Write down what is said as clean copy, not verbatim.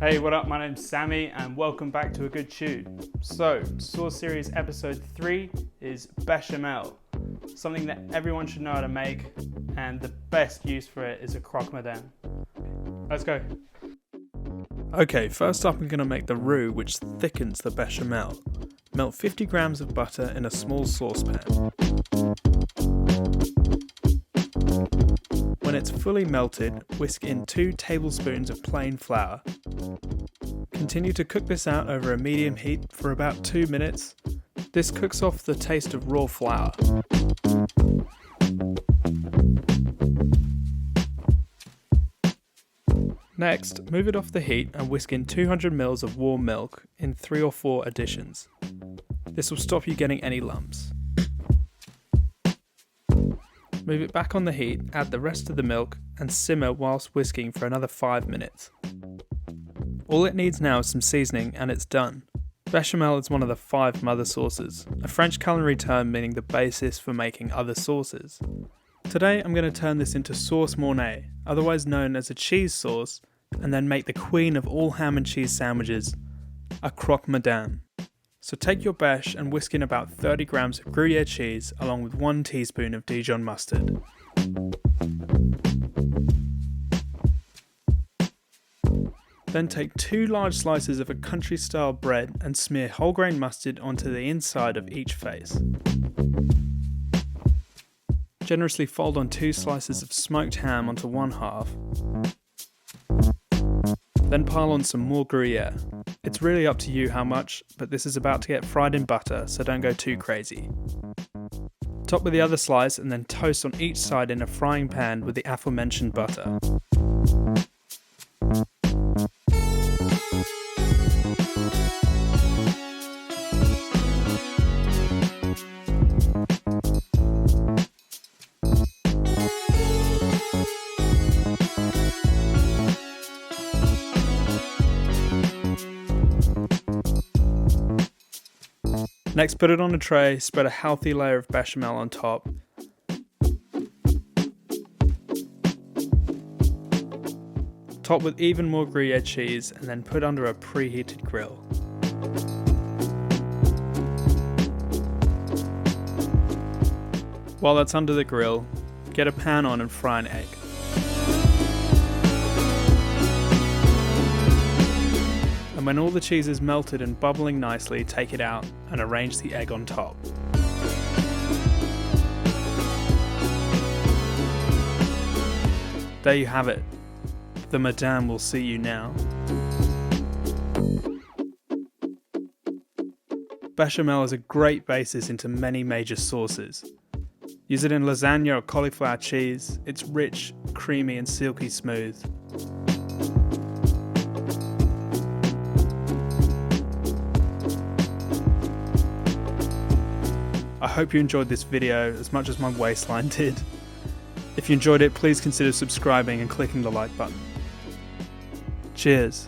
Hey, what up? My name's Sammy and welcome back to A Good Chew. So, Sauce Series episode 3 is Béchamel, something that everyone should know how to make, and the best use for it is a Croque Madame. Let's go. Okay, first up I'm going to make the roux which thickens the Béchamel. Melt 50 grams of butter in a small saucepan. When it's fully melted, whisk in 2 tablespoons of plain flour. Continue to cook this out over a medium heat for about 2 minutes. This cooks off the taste of raw flour. Next, move it off the heat and whisk in 200 ml of warm milk in 3 or 4 additions. This will stop you getting any lumps. Move it back on the heat, add the rest of the milk and simmer whilst whisking for another 5 minutes. All it needs now is some seasoning and it's done. Béchamel is one of the 5 mother sauces, a French culinary term meaning the basis for making other sauces. Today I'm going to turn this into sauce mornay, otherwise known as a cheese sauce, and then make the queen of all ham and cheese sandwiches, a Croque Madame. So take your Besh and whisk in about 30 grams of Gruyere cheese along with 1 teaspoon of Dijon mustard. Then take 2 large slices of a country style bread and smear wholegrain mustard onto the inside of each face. Generously fold on 2 slices of smoked ham onto one half. Then pile on some more Gruyere. It's really up to you how much, but this is about to get fried in butter, so don't go too crazy. Top with the other slice and then toast on each side in a frying pan with the aforementioned butter. Next, put it on a tray, spread a healthy layer of bechamel on top. Top with even more Gruyere cheese and then put under a preheated grill. While that's under the grill, get a pan on and fry an egg. And when all the cheese is melted and bubbling nicely, take it out and arrange the egg on top. There you have it. The Madame will see you now. Béchamel is a great basis into many major sauces. Use it in lasagna or cauliflower cheese. It's rich, creamy and silky smooth. I hope you enjoyed this video as much as my waistline did. If you enjoyed it, please consider subscribing and clicking the like button. Cheers.